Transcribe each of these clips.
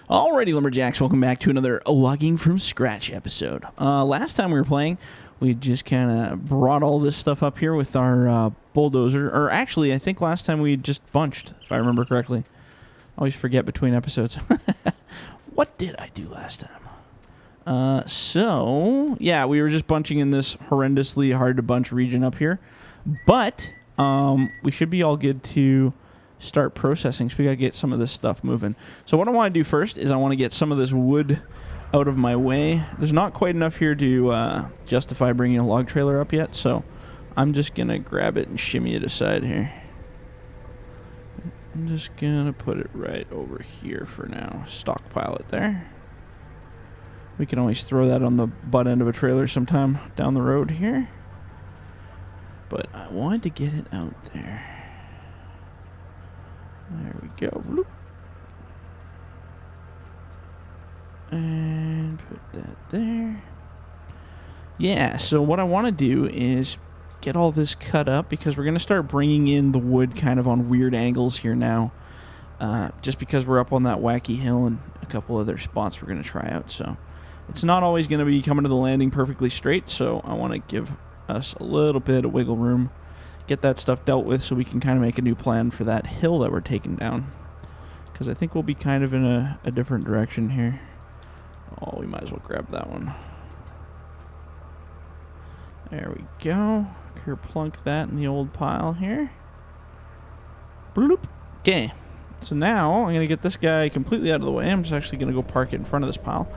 Alrighty, Lumberjacks, welcome back to another Logging from Scratch episode. Last time we were playing, we just kind of brought all this stuff up here with our bulldozer. Or actually, I think last time we just bunched, if I remember correctly. I always forget between episodes. What did I do last time? So, yeah, we were just bunching in this horrendously hard to bunch region up here. But we should be all good to start processing, so we got to get some of this stuff moving. So what I want to do first is I want to get some of this wood out of my way. There's not quite enough here to justify bringing a log trailer up yet, so I'm just going to grab it and shimmy it aside here. I'm just going to put it right over here for now. Stockpile it there. We can always throw that on the butt end of a trailer sometime down the road here. But I wanted to get it out there. There we go. Bloop. And put that there. Yeah, so what I want to do is get all this cut up because we're going to start bringing in the wood kind of on weird angles here now. Just because we're up on that wacky hill and a couple other spots we're going to try out. So it's not always going to be coming to the landing perfectly straight, so I want to give us a little bit of wiggle room. Get that stuff dealt with so we can kind of make a new plan for that hill that we're taking down. Because I think we'll be kind of in a different direction here. Oh, we might as well grab that one. There we go. Kerplunk that in the old pile here. Bloop. Okay. So now I'm going to get this guy completely out of the way. I'm just actually going to go park it in front of this pile.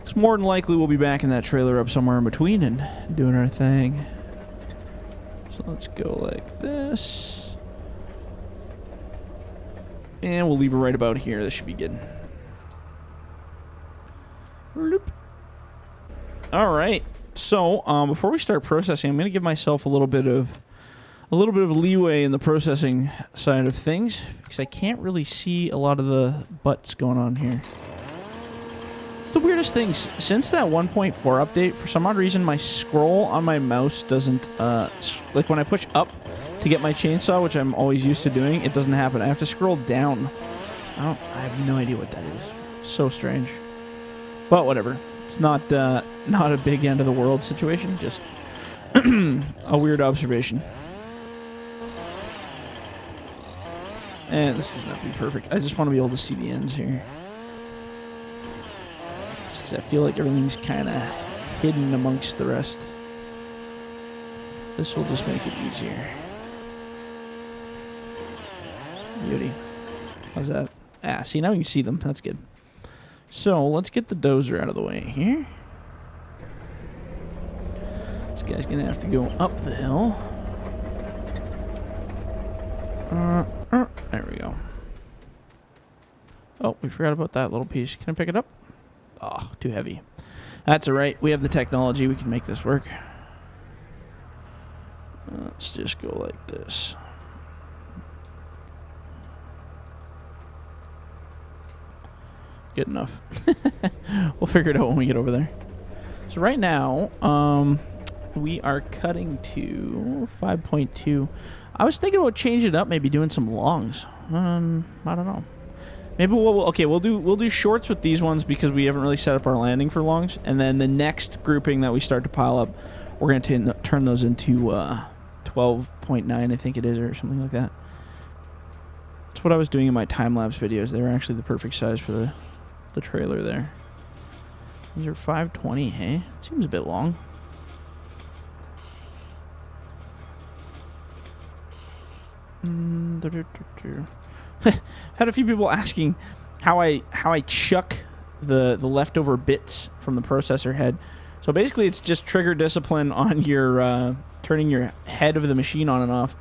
Because more than likely we'll be backing that trailer up somewhere in between and doing our thing. So let's go like this. And we'll leave her right about here. This should be good. Alright. So, before we start processing, I'm going to give myself a little bit of leeway in the processing side of things. Because I can't really see a lot of the butts going on here. It's the weirdest thing. Since that 1.4 update, for some odd reason, my scroll on my mouse doesn't, like when I push up to get my chainsaw, which I'm always used to doing, it doesn't happen. I have to scroll down. I have no idea what that is. So strange. But whatever. It's not a big end of the world situation, just a weird observation. And this doesn't have to be perfect. I just want to be able to see the ends here. I feel like everything's kind of hidden amongst the rest. This will just make it easier. Beauty. How's that? Ah, see, now you can see them. That's good. So, let's get the dozer out of the way here. This guy's going to have to go up the hill. There we go. Oh, we forgot about that little piece. Can I pick it up? Oh, too heavy. That's alright. We have the technology. We can make this work. Let's just go like this. Good enough. We'll figure it out when we get over there. So right now, we are cutting to 5.2. I was thinking about changing it up, maybe doing some longs. I don't know. Maybe we'll do shorts with these ones because we haven't really set up our landing for longs, and then the next grouping that we start to pile up, we're going to turn those into 12.9, I think it is, or something like that. That's what I was doing in my time-lapse videos. They were actually the perfect size for the trailer there. These are 520, hey? Seems a bit long. Had a few people asking how I chuck the leftover bits from the processor head. So basically it's just trigger discipline on your turning your head of the machine on and off.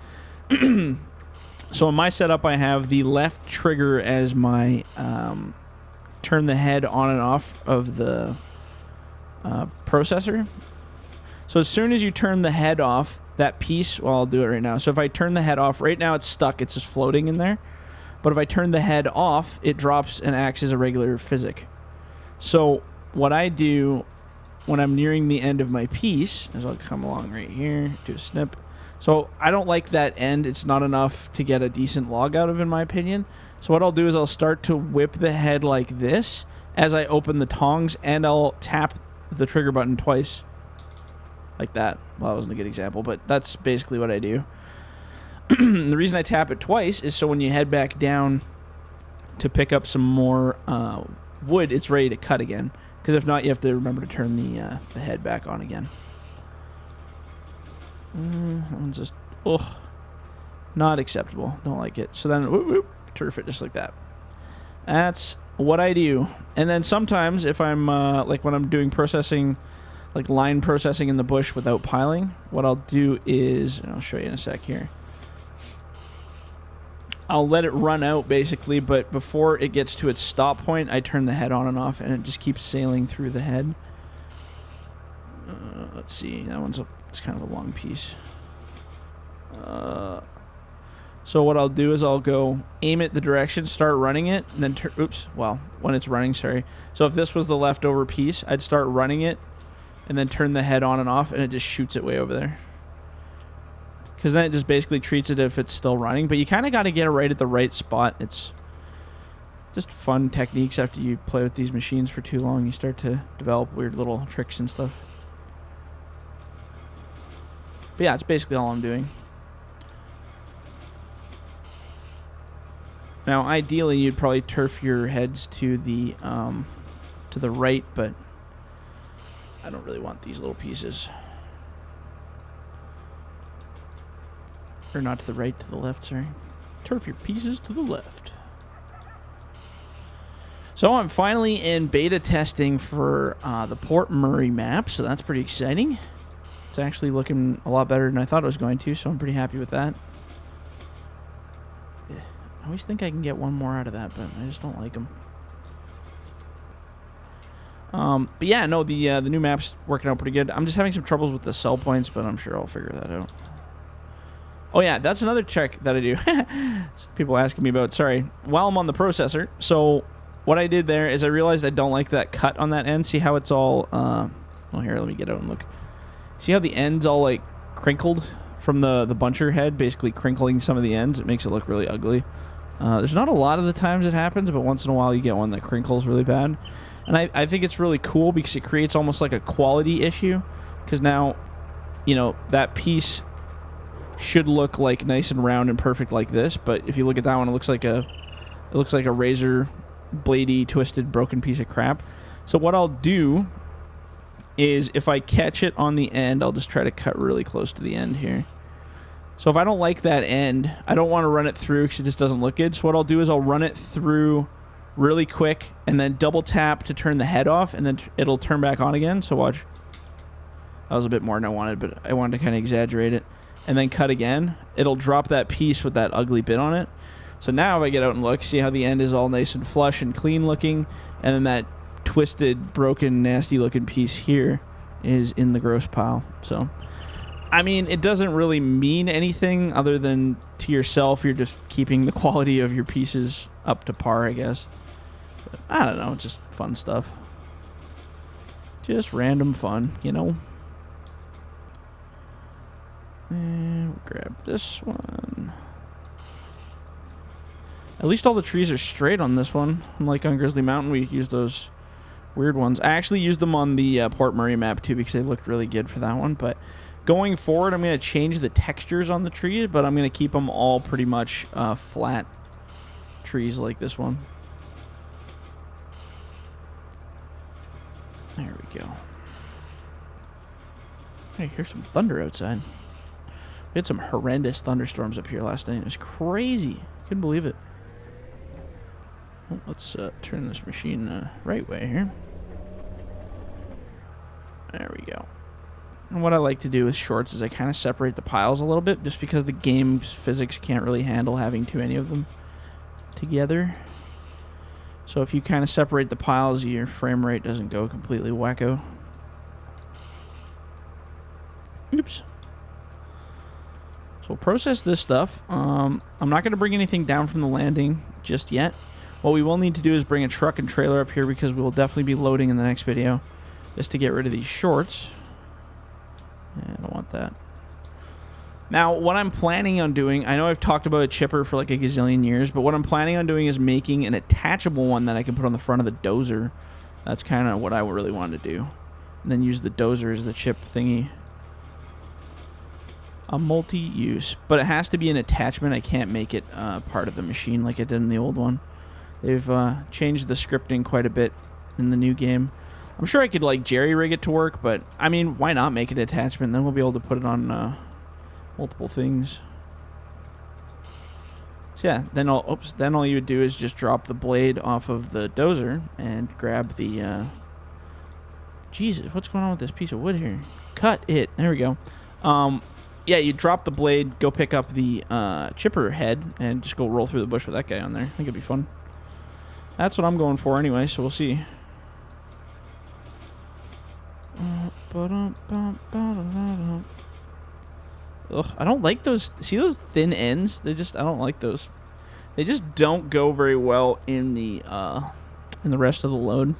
So in my setup I have the left trigger as my turn the head on and off of the processor. So as soon as you turn the head off, that piece, well, I'll do it right now. So if I turn the head off, right now it's stuck, it's just floating in there. But if I turn the head off, it drops and acts as a regular physic. So what I do when I'm nearing the end of my piece is I'll come along right here, do a snip. So I don't like that end. It's not enough to get a decent log out of, in my opinion. So what I'll do is I'll start to whip the head like this as I open the tongs, and I'll tap the trigger button twice. Like that. Well, that wasn't a good example, but that's basically what I do. The reason I tap it twice is so when you head back down to pick up some more wood, it's ready to cut again. Because if not, you have to remember to turn the head back on again. That one's just, not acceptable. Don't like it. So then, whoop, whoop, turf it just like that. That's what I do. And then sometimes if I'm, like when I'm doing processing, like line processing in the bush without piling, what I'll do is, and I'll show you in a sec here, I'll let it run out basically, but before it gets to its stop point, I turn the head on and off, and it just keeps sailing through the head. Let's see, that one's it's kind of a long piece. So what I'll do is I'll go aim it the direction, start running it, and then when it's running, sorry. So if this was the leftover piece, I'd start running it, and then turn the head on and off, and it just shoots it way over there. Because then it just basically treats it if it's still running. But you kind of got to get it right at the right spot. It's just fun techniques after you play with these machines for too long. You start to develop weird little tricks and stuff. But yeah, it's basically all I'm doing. Now, ideally, you'd probably turf your heads to the right, but I don't really want these little pieces. Or not to the right, to the left, sorry. Turf your pieces to the left. So I'm finally in beta testing for the Port Murray map, so that's pretty exciting. It's actually looking a lot better than I thought it was going to, so I'm pretty happy with that. I always think I can get one more out of that, but I just don't like them. But yeah, no, the new map's working out pretty good. I'm just having some troubles with the sell points, but I'm sure I'll figure that out. Oh yeah, that's another check that I do. People asking me about, sorry, while I'm on the processor. So what I did there is I realized I don't like that cut on that end. See how it's all, well here, let me get out and look. See how the end's all like crinkled from the buncher head, basically crinkling some of the ends? It makes it look really ugly. There's not a lot of the times it happens, but once in a while you get one that crinkles really bad. And I think it's really cool because it creates almost like a quality issue. Because now, you know, that piece should look like nice and round and perfect like this, but if you look at that one, it looks like a razor bladey twisted broken piece of crap. So what I'll do is if I catch it on the end, I'll just try to cut really close to the end here. So if I don't like that end, I don't want to run it through because it just doesn't look good. So what I'll do is I'll run it through really quick and then double tap to turn the head off, and then it'll turn back on again. So watch. That was a bit more than I wanted, but I wanted to kind of exaggerate it. And then cut again. It'll drop that piece with that ugly bit on it. So now if I get out and look, see how the end is all nice and flush and clean looking, and then that twisted, broken, nasty looking piece here is in the gross pile. So, I mean, it doesn't really mean anything other than to yourself, you're just keeping the quality of your pieces up to par, I guess. But I don't know, it's just fun stuff. Just random fun, you know? And we'll grab this one. At least all the trees are straight on this one. Unlike on Grizzly Mountain, we used those weird ones. I actually used them on the Port Murray map too because they looked really good for that one. But going forward, I'm going to change the textures on the trees, but I'm going to keep them all pretty much flat trees like this one. There we go. I hear some thunder outside. We had some horrendous thunderstorms up here last night. It was crazy. Couldn't believe it. Well, let's turn this machine right way here. There we go. And what I like to do with shorts is I kind of separate the piles a little bit just because the game's physics can't really handle having too many of them together. So if you kind of separate the piles, your frame rate doesn't go completely wacko. Oops. So we'll process this stuff. I'm not going to bring anything down from the landing just yet. What we will need to do is bring a truck and trailer up here because we will definitely be loading in the next video just to get rid of these shorts. Yeah, I don't want that. Now, what I'm planning on doing, I know I've talked about a chipper for like a gazillion years, but what I'm planning on doing is making an attachable one that I can put on the front of the dozer. That's kind of what I really wanted to do. And then use the dozer as the chip thingy. A multi-use. But it has to be an attachment. I can't make it part of the machine like I did in the old one. They've changed the scripting quite a bit in the new game. I'm sure I could like jerry-rig it to work, but I mean, why not make it an attachment? Then we'll be able to put it on multiple things. So yeah, then all you would do is just drop the blade off of the dozer and grab the Jesus, what's going on with this piece of wood here? Cut it. There we go. Yeah, you drop the blade, go pick up the chipper head, and just go roll through the bush with that guy on there. I think it'd be fun. That's what I'm going for anyway, so we'll see. Ugh, I don't like those. See those thin ends? I don't like those. They just don't go very well in the rest of the load.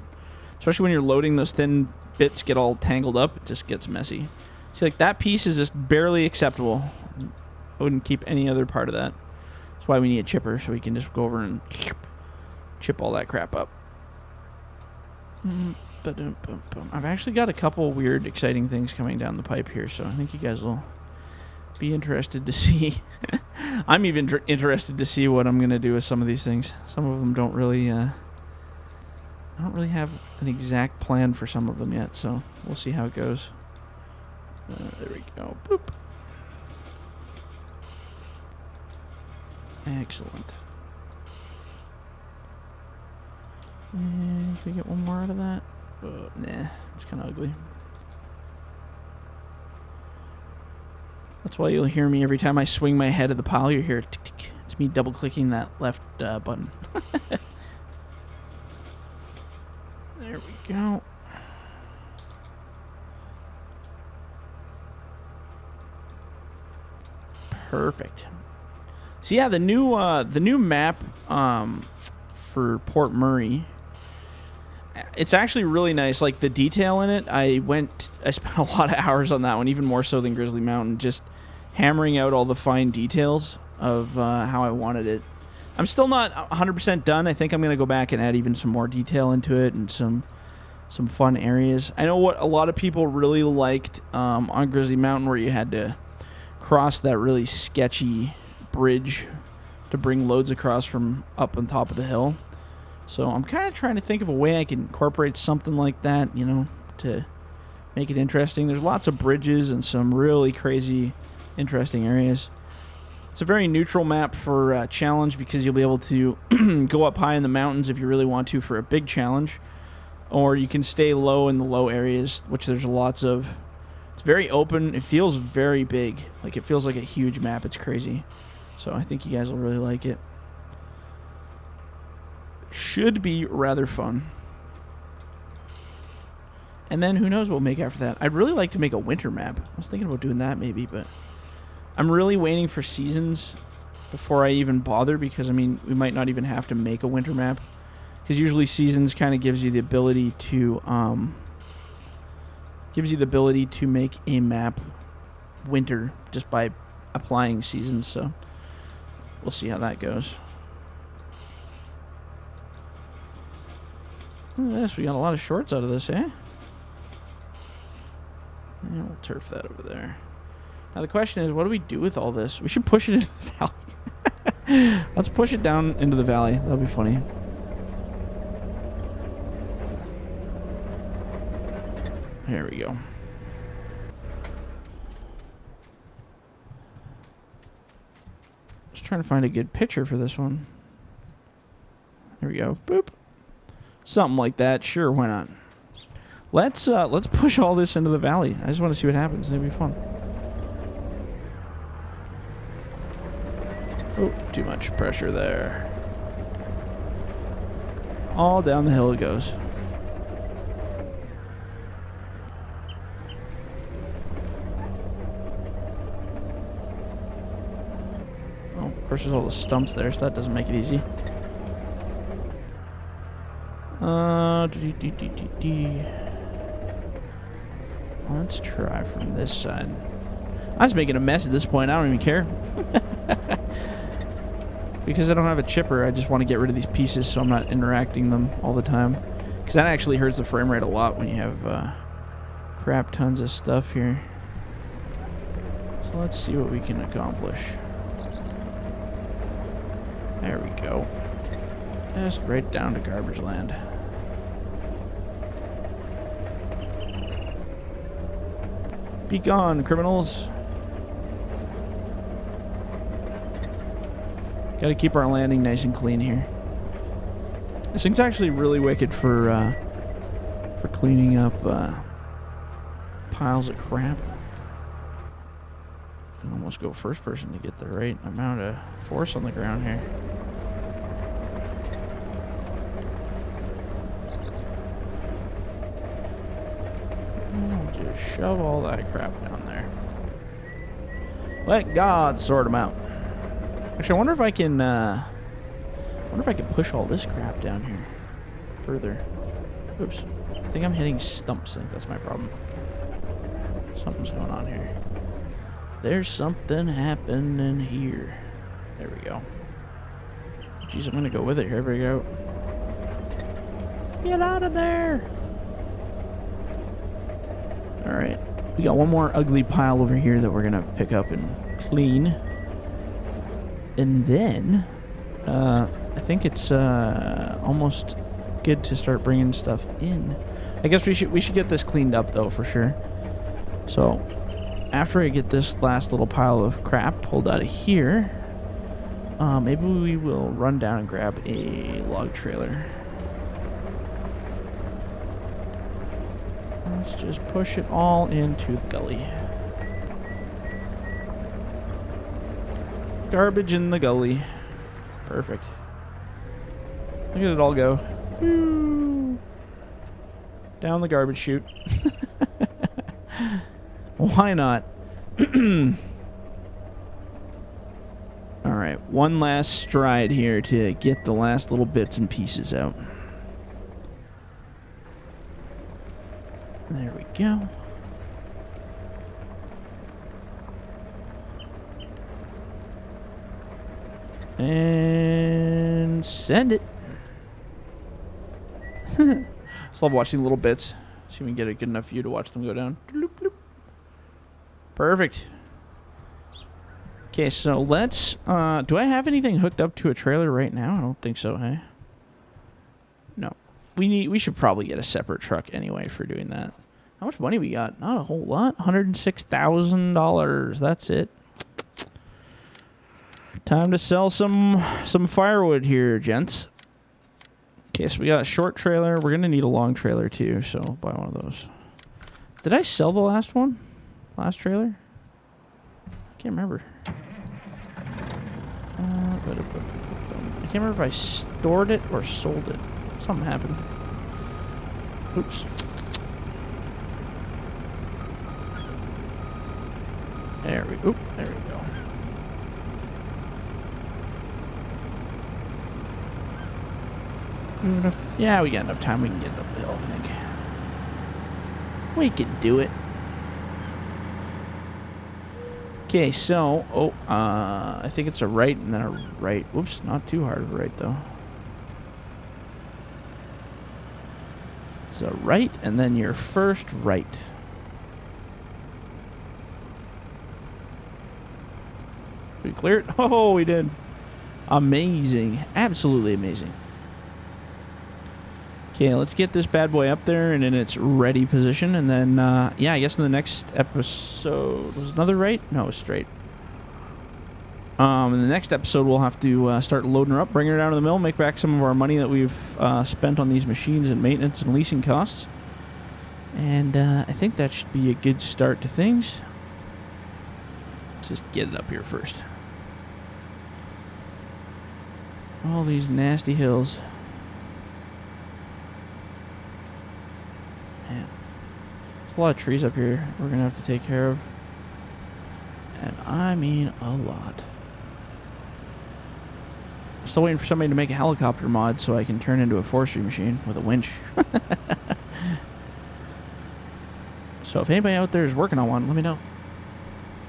Especially when you're loading, those thin bits get all tangled up. It just gets messy. See, like that piece is just barely acceptable. I wouldn't keep any other part of that. That's why we need a chipper, so we can just go over and chip all that crap up. I've actually got a couple weird, exciting things coming down the pipe here, so I think you guys will be interested to see. I'm even interested to see what I'm going to do with some of these things. Some of them don't really have an exact plan for some of them yet, so we'll see how it goes. There we go. Boop. Excellent. Can we get one more out of that? Nah, it's kind of ugly. That's why you'll hear me every time I swing my head at the pile. You hear tick, tick. It's me double-clicking that left button. There we go. Perfect. So yeah, the new map for Port Murray, it's actually really nice. Like the detail in it, I spent a lot of hours on that one, even more so than Grizzly Mountain, just hammering out all the fine details of how I wanted it. I'm still not 100% done. I think I'm going to go back and add even some more detail into it and some fun areas. I know what a lot of people really liked on Grizzly Mountain, where you had to cross that really sketchy bridge to bring loads across from up on top of the hill. So I'm kind of trying to think of a way I can incorporate something like that, you know, to make it interesting. There's lots of bridges and some really crazy, interesting areas. It's a very neutral map for challenge, because you'll be able to go up high in the mountains if you really want to for a big challenge, or you can stay low in the low areas, which there's lots of. It's very open. It feels very big. Like, it feels like a huge map. It's crazy. So I think you guys will really like it. Should be rather fun. And then who knows what we'll make after that. I'd really like to make a winter map. I was thinking about doing that maybe, but I'm really waiting for seasons before I even bother, because, I mean, we might not even have to make a winter map, because usually seasons kind of gives you the ability to make a map winter just by applying seasons. So we'll see how that goes. Yes, we got a lot of shorts out of this, eh? Yeah, we'll turf that over there. Now the question is, what do we do with all this? We should push it into the valley. Let's push it down into the valley. That'll be funny. Here we go. Just trying to find a good picture for this one. Here we go. Boop. Something like that. Sure, why not? Let's push all this into the valley. I just want to see what happens. It'll be fun. Oh, too much pressure there. All down the hill it goes. Oh, of course there's all the stumps there, so that doesn't make it easy. Let's try from this side. I was making a mess at this point. I don't even care. Because I don't have a chipper, I just want to get rid of these pieces so I'm not interacting them all the time. Because that actually hurts the frame rate a lot when you have crap tons of stuff here. So let's see what we can accomplish. There we go. Just right down to garbage land. Be gone, criminals. Got to keep our landing nice and clean here. This thing's actually really wicked for cleaning up piles of crap. I can almost go first person to get the right amount of force on the ground here. I'll just shove all that crap down there. Let God sort them out. Actually, I wonder if I can push all this crap down here further. Oops. I think I'm hitting stumps. I think that's my problem. Something's going on here. There's something happening here. There we go. Jeez, I'm going to go with it. Here we go. Get out of there! Alright. We got one more ugly pile over here that we're going to pick up and clean. And then, I think it's almost good to start bringing stuff in. I guess we should get this cleaned up though for sure. So after I get this last little pile of crap pulled out of here, maybe we will run down and grab a log trailer. Let's just push it all into the gully. Garbage in the gully. Perfect. Look at it all go. Woo. Down the garbage chute. Why not? Alright, one last stride here to get the last little bits and pieces out. There we go. And send it. Just love watching little bits. See if we can get a good enough view to watch them go down. Bloop, bloop. Perfect. Okay, so let's... do I have anything hooked up to a trailer right now? I don't think so, hey? No. We should probably get a separate truck anyway for doing that. How much money we got? Not a whole lot. $106,000. That's it. Time to sell some firewood here, gents. Okay, so we got a short trailer. We're going to need a long trailer, too, so I'll buy one of those. Did I sell the last one? Last trailer? I can't remember. I can't remember if I stored it or sold it. Something happened. Oops. There we go. Yeah, we got enough time. We can get it up the hill, I think. We can do it. Okay, so, I think it's a right and then a right. Whoops, not too hard of a right, though. It's a right and then your first right. We clear it? Oh, we did. Amazing. Absolutely amazing. Okay, let's get this bad boy up there and in its ready position. And then, yeah, I guess in the next episode... Was it another right? No, it was straight. In the next episode, we'll have to start loading her up, bring her down to the mill, make back some of our money that we've spent on these machines and maintenance and leasing costs. And I think that should be a good start to things. Let's just get it up here first. All these nasty hills. Man, there's a lot of trees up here we're going to have to take care of. And I mean a lot. I'm still waiting for somebody to make a helicopter mod so I can turn into a forestry machine with a winch. So if anybody out there is working on one, let me know.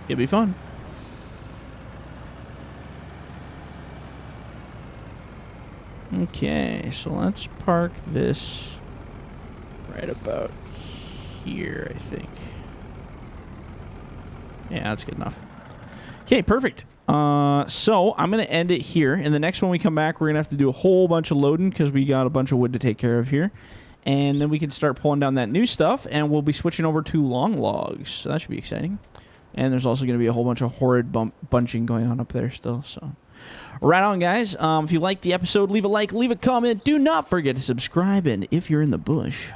It'll be fun. Okay, so let's park this right about here, I think. Yeah, that's good enough. Okay, perfect. So I'm going to end it here. In the next one we come back, we're going to have to do a whole bunch of loading because we got a bunch of wood to take care of here. And then we can start pulling down that new stuff, and we'll be switching over to long logs. So that should be exciting. And there's also going to be a whole bunch of horrid bunching going on up there still. So right on, guys. If you liked the episode, leave a like, leave a comment. Do not forget to subscribe. And if you're in the bush,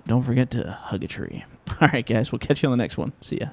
don't forget to hug a tree. All right, guys. We'll catch you on the next one. See ya.